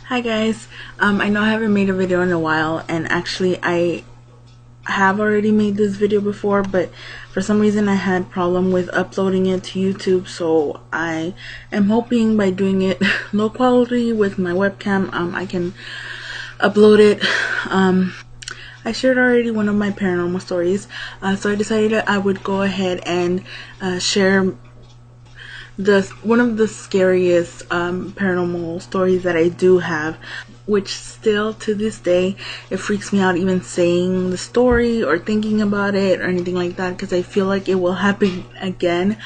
Hi guys, I know I haven't made a video in a while, and actually I have already made this video before, but for some reason I had problem with uploading it to YouTube, so I am hoping by doing it low quality with my webcam, I can upload it. I shared already one of my paranormal stories, so I decided that I would go ahead and share one of the scariest paranormal stories that I do have, which still to this day it freaks me out even saying the story or thinking about it or anything like that, because I feel like it will happen again.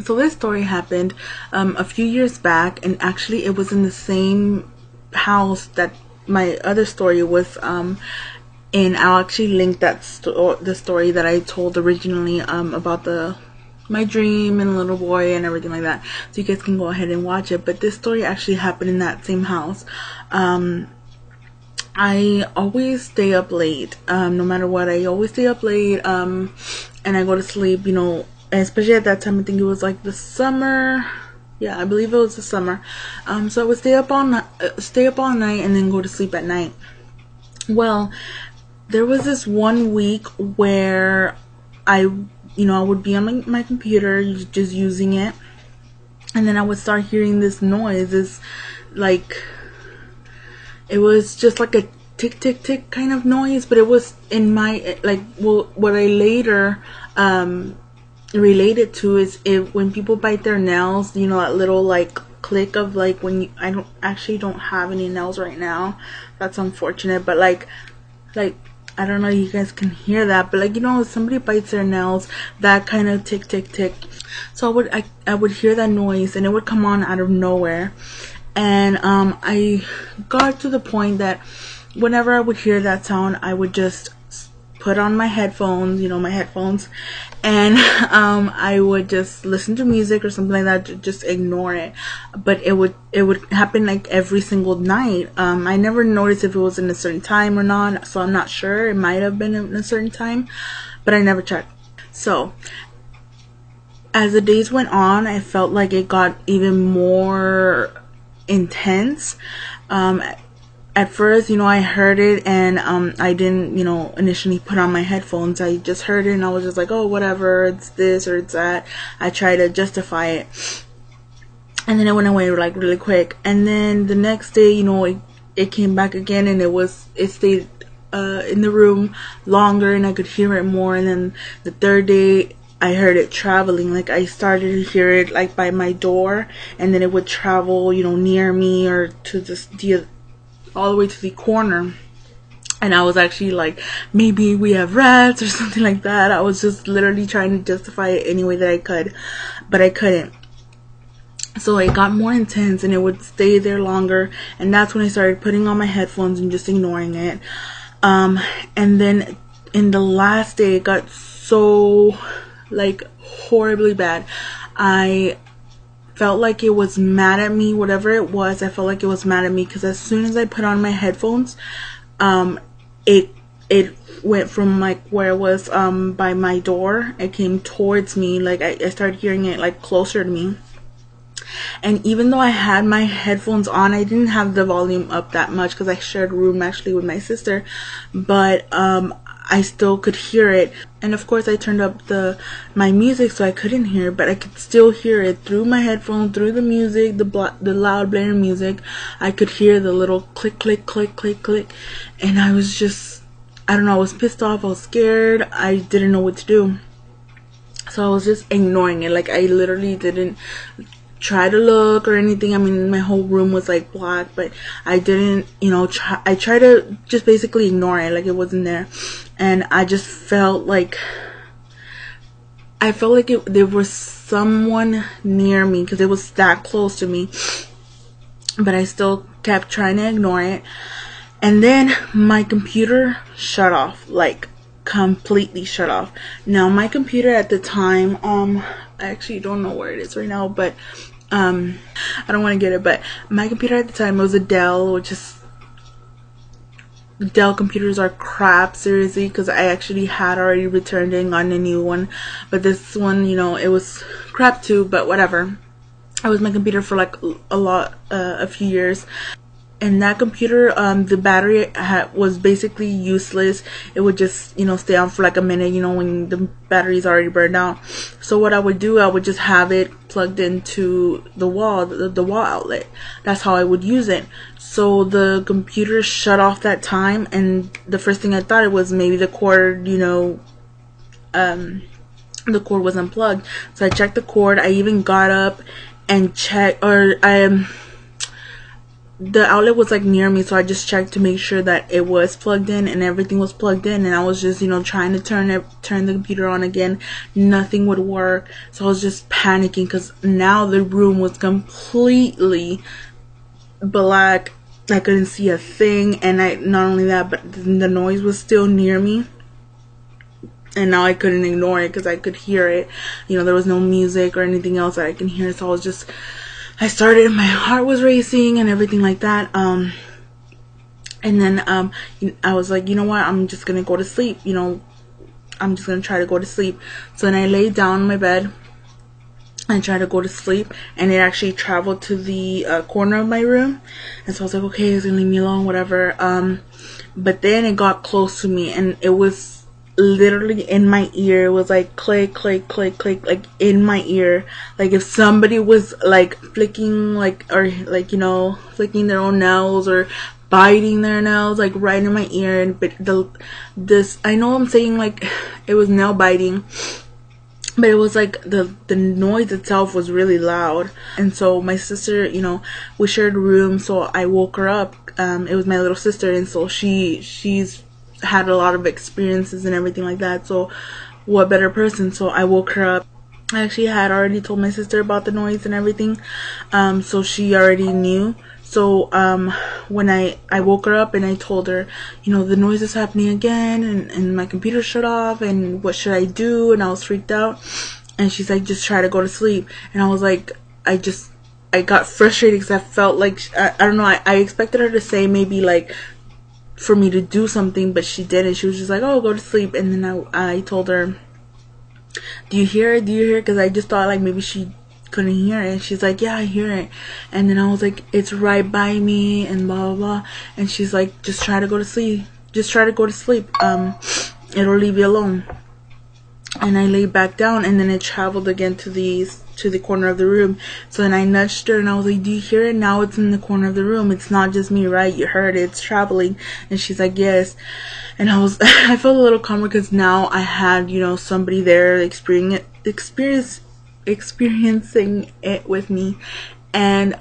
So this story happened a few years back, and actually it was in the same house that my other story was and I'll actually link that the story that I told originally about my dream and little boy and everything like that, so you guys can go ahead and watch it. But this story actually happened in that same house. I always stay up late, no matter what. I always stay up late, and I go to sleep, especially at that time. I think it was like the summer. Yeah, I believe it was the summer. So I would stay up all night and then go to sleep at night. Well, there was this one week where I would be on my computer just using it, and then I would start hearing this noise. It was just like a tick tick tick kind of noise, but it was in my what I later related to is when people bite their nails, that little like click of when I don't have any nails right now. That's unfortunate, but like I don't know if you guys can hear that, but if somebody bites their nails, that kind of tick tick tick. So I would hear that noise, and it would come on out of nowhere. And I got to the point that whenever I would hear that sound, I would just put on my headphones, and I would just listen to music or something like that to just ignore it. But it would happen like every single night. I never noticed if it was in a certain time or not, so I'm not sure. It might have been in a certain time, but I never checked. So as the days went on, I felt like it got even more intense. At first, I heard it, and I didn't, initially put on my headphones. I just heard it, and I was just like, oh, whatever, it's this or it's that. I tried to justify it, and then it went away like really quick. And then the next day, it came back again, and it stayed in the room longer, and I could hear it more. And then the third day, I heard it traveling. Like I started to hear it like by my door, and then it would travel, near me or to the all the way to the corner. And I was actually like, maybe we have rats or something like that. I was just literally trying to justify it any way that I could, but I couldn't. So it got more intense, and it would stay there longer, and that's when I started putting on my headphones and just ignoring it. And then in the last day, it got so horribly bad. I felt like it was mad at me. Whatever it was, I felt like it was mad at me, because as soon as I put on my headphones, it went from where it was by my door, it came towards me. I started hearing it closer to me. And even though I had my headphones on, I didn't have the volume up that much, because I shared a room actually with my sister, but I still could hear it. And of course I turned up my music so I couldn't hear, but I could still hear it through my headphone, through the music, the loud blaring music. I could hear the little click click click click click, and I was just, I don't know, I was pissed off, I was scared, I didn't know what to do. So I was just ignoring it. I literally didn't try to look or anything. I mean, my whole room was black, but I didn't, I tried to just basically ignore it, like it wasn't there. And I just felt like there was someone near me, because it was that close to me, but I still kept trying to ignore it. And then my computer shut off, completely shut off. Now my computer at the time, I actually don't know where it is right now, but I don't want to get it, but my computer at the time was a Dell, which is, Dell computers are crap, seriously, because I actually had already returned it and gotten a new one. But this one, it was crap too, but whatever. I was my computer for a few years. and that computer, the battery was basically useless. It would just, stay on for like a minute, when the battery's already burned out. So what I would do, I would just have it plugged into the wall, the wall outlet. That's how I would use it. So the computer shut off that time, and the first thing I thought it was maybe the cord, the cord was unplugged. So I checked the cord. I even got up and checked, the outlet was like near me, so I just checked to make sure that it was plugged in and everything was plugged in, and I was just trying to turn the computer on again. Nothing would work, so I was just panicking because now the room was completely black. I couldn't see a thing, and not only that, but the noise was still near me, and now I couldn't ignore it because I could hear it. There was no music or anything else that I can hear, so I started, my heart was racing and everything like that. And then I was like, you know what, I'm just gonna go to sleep. I'm just gonna try to go to sleep. So then I laid down on my bed and tried to go to sleep, and it actually traveled to the corner of my room. And so I was like, okay, it's gonna leave me alone, whatever. But then it got close to me, and it was literally in my ear. It was like click, click, click, click, like in my ear, like if somebody was like flicking, flicking their own nails or biting their nails, like right in my ear. And but this, I know I'm saying like it was nail biting, but it was like the noise itself was really loud. And so my sister, we shared a room, so I woke her up. It was my little sister, and so she's had a lot of experiences and everything like that, so what better person. So I woke her up. I actually had already told my sister about the noise and everything, so she already knew. So when I woke her up and I told her, the noise is happening again, and my computer shut off, and what should I do? And I was freaked out, and she's like, just try to go to sleep. And I was like, I got frustrated because I felt like I don't know, I expected her to say maybe like for me to do something, but she didn't. She was just like, oh, go to sleep. And then I told her, do you hear it? Because I just thought like maybe she couldn't hear it. And she's like, yeah, I hear it. And then I was like, it's right by me and blah blah blah. And she's like, just try to go to sleep. It'll leave you alone. And I laid back down, and then it traveled again to the corner of the room. So then I nudged her, and I was like, do you hear it? Now it's in the corner of the room. It's not just me, right? You heard it. It's traveling. And she's like, yes. And I felt a little calmer because now I had, somebody there experiencing it with me. And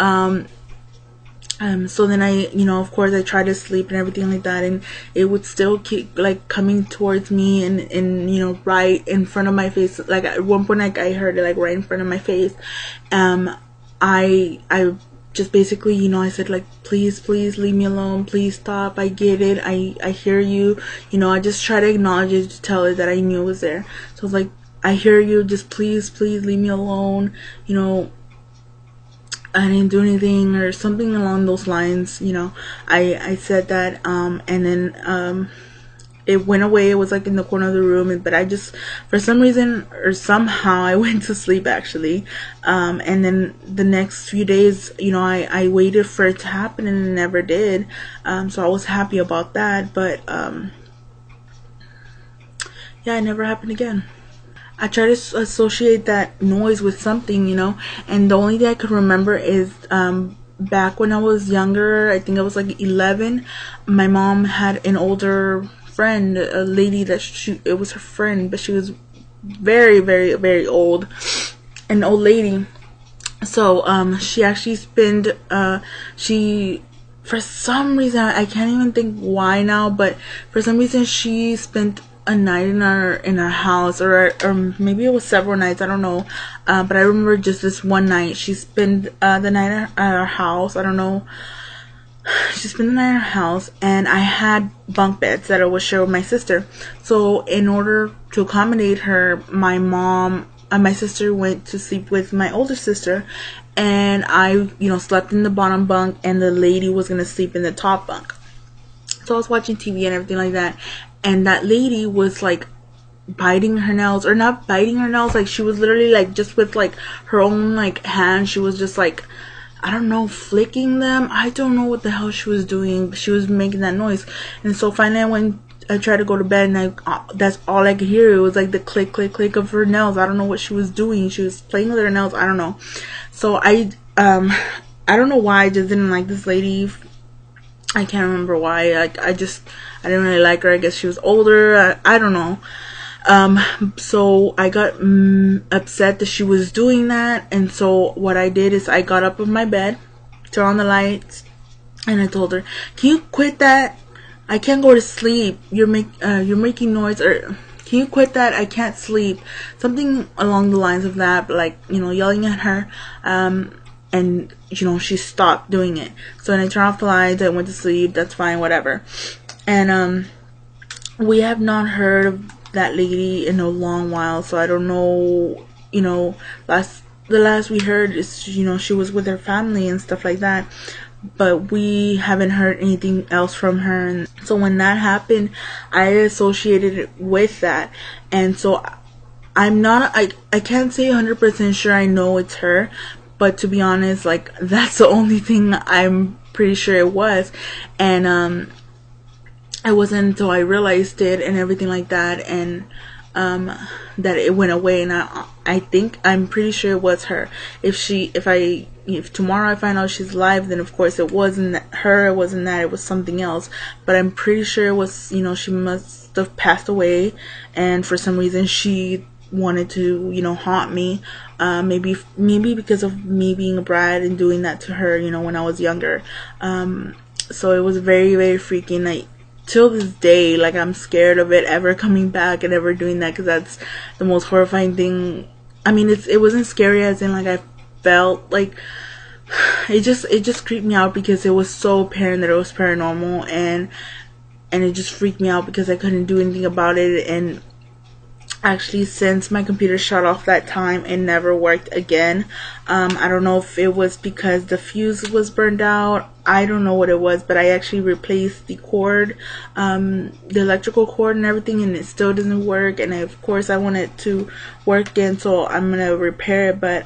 so then I, of course I tried to sleep and everything like that, and it would still keep like coming towards me and right in front of my face. Like at one point, like I heard it like right in front of my face. I just basically, I said like, please leave me alone. Please stop. I get it. I hear you. I just try to acknowledge it, to tell it that I knew it was there. So I was like, I hear you. Just please leave me alone. I didn't do anything, or something along those lines. I said that, and then it went away. It was like in the corner of the room, but I just, for some reason or somehow, I went to sleep actually. And then the next few days, I waited for it to happen, and it never did. So I was happy about that, but yeah, it never happened again. I try to associate that noise with something, and the only thing I could remember is back when I was younger, I think I was like 11, my mom had an older friend, a lady that it was her friend, but she was very, very, very old, an old lady. So she actually for some reason, I can't even think why now, but for some reason she spent a night in our house, or maybe it was several nights, I don't know, but I remember just this one night she spent the night at our house. I don't know, she spent the night at our house, and I had bunk beds that I would share with my sister. So in order to accommodate her, my mom and my sister went to sleep with my older sister, and I slept in the bottom bunk, and the lady was gonna sleep in the top bunk. So I was watching TV and everything like that, and that lady was like biting her nails, or not biting her nails, like she was literally like just with like her own like hand, she was just like I don't know, flicking them. I don't know what the hell she was doing, but she was making that noise. And so finally I tried to go to bed, and that's all I could hear. It was like the click, click, click of her nails. I don't know what she was doing. She was playing with her nails. I don't know. So I don't know why I just didn't like this lady. I can't remember why. Like, I didn't really like her. I guess she was older. I don't know. So I got upset that she was doing that. And so what I did is I got up in my bed, turned on the lights, and I told her, "Can you quit that? I can't go to sleep. You're making noise, or can you quit that? I can't sleep." Something along the lines of that, but like, yelling at her. And she stopped doing it. So then I turned off the lights, I went to sleep. That's fine, whatever. And we have not heard of that lady in a long while, so I don't know. The last we heard is she was with her family and stuff like that, but we haven't heard anything else from her. And so when that happened, I associated it with that. And so I'm not, I can't say 100% sure I know it's her, but to be honest, like, that's the only thing I'm pretty sure it was. And it wasn't until I realized it and everything like that, and that it went away. And I'm pretty sure it was her. If tomorrow I find out she's alive, then of course it wasn't her, it wasn't that, it was something else. But I'm pretty sure it was, she must have passed away, and for some reason she wanted to, haunt me. Maybe because of me being a brat and doing that to her, when I was younger. So it was very, very freaking. Like, till this day, like, I'm scared of it ever coming back and ever doing that, because that's the most horrifying thing. I mean, it wasn't scary as in, like, I felt like it just creeped me out, because it was so apparent that it was paranormal, and it just freaked me out because I couldn't do anything about it. And actually, since my computer shut off that time, it never worked again. I don't know if it was because the fuse was burned out. I don't know what it was, but I actually replaced the cord, the electrical cord and everything, and it still doesn't work. And of course I want it to work again, so I'm gonna repair it. But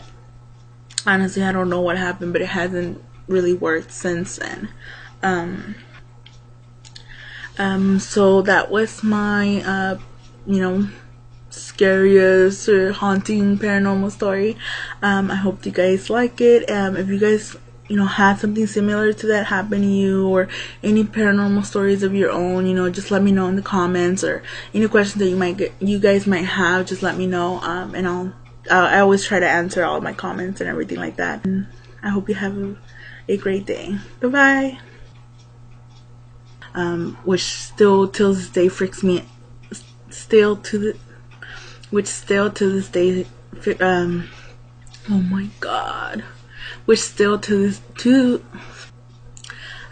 honestly, I don't know what happened, but it hasn't really worked since then. So that was my scariest or haunting paranormal story. I hope you guys like it. If you guys had something similar to that happen to you, or any paranormal stories of your own, just let me know in the comments, or any questions that you guys might have, just let me know. And I always try to answer all of my comments and everything like that. And I hope you have a great day. Bye bye. Which still till this day freaks me. Which still to this day, oh my god, which still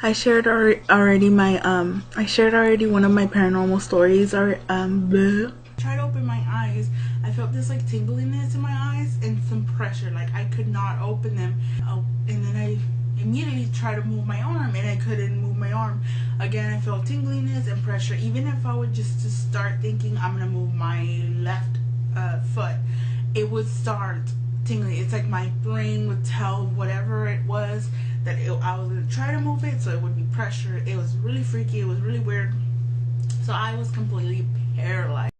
I shared already one of my paranormal stories. I tried to open my eyes. I felt this like tingliness in my eyes and some pressure, like I could not open them. And then I immediately tried to move my arm, and I couldn't move my arm. Again, I felt tingliness and pressure. Even if I would just to start thinking I'm gonna move my left foot, it would start tingling. It's like my brain would tell whatever it was that I was gonna try to move it, so it would be pressure. It was really freaky. It was really weird. So I was completely paralyzed.